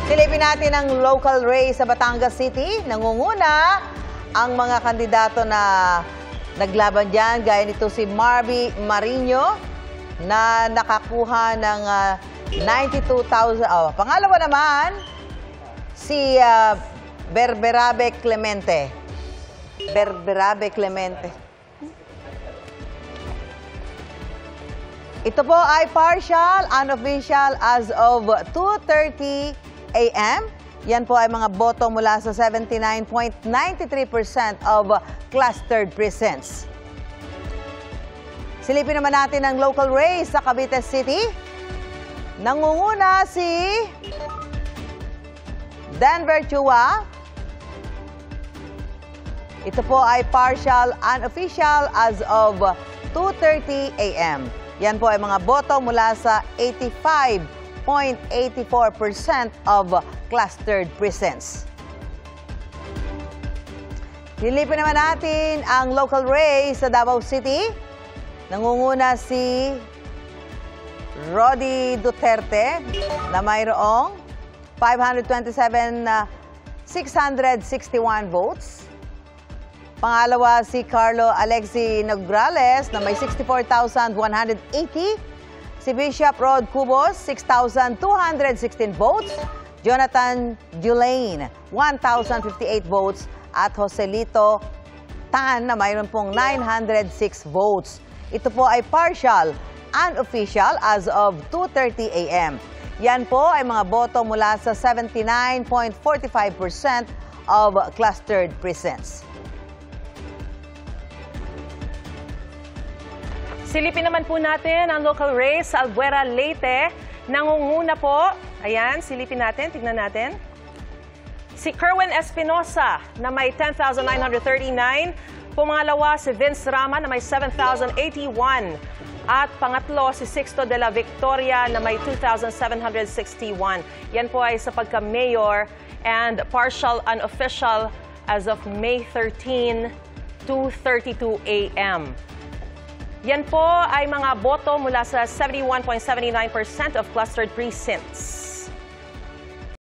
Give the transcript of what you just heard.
Silipin natin ang local race sa Batangas City. Nangunguna ang mga kandidato na naglaban dyan. Gaya nito si Marby Marino na nakakuha ng 92,000. Pangalawa naman, si Berberabe Clemente. Ito po ay partial, unofficial as of 2:30 a.m. Yan po ay mga boto mula sa 79.93% of clustered precincts. Silipin naman natin ang local race sa Cavite City. Nangunguna si Denver Chua. Ito po ay partial, unofficial as of 2:30 a.m. Yan po ay mga boto mula sa 85.84% of clustered precincts. Silipin naman natin ang local race sa Davao City. Nangunguna si Rody Duterte na mayroong 527,661 votes. Pangalawa si Carlo Alexi Nograles na may 64,180. Si Bishop Rod Cubos, 6,216 votes. Jonathan Dulain, 1,058 votes. At Joselito Tan na mayroon pong 906 votes. Ito po ay partial, unofficial as of 2:30 a.m. Yan po ay mga boto mula sa 79.45% of clustered precincts. Silipin naman po natin ang local race sa Albuera, Leyte. Nangunguna po. Ayan, silipin natin, tignan natin. Si Kerwin Espinosa na may 10,939. Pumangalawa si Vince Rama na may 7,081. At pangatlo si Sixto de la Victoria na may 2,761. Yan po ay sa pagka-mayor and partial unofficial as of May 13, 2:32 a.m. Yan po ay mga boto mula sa 71.79% of clustered precincts.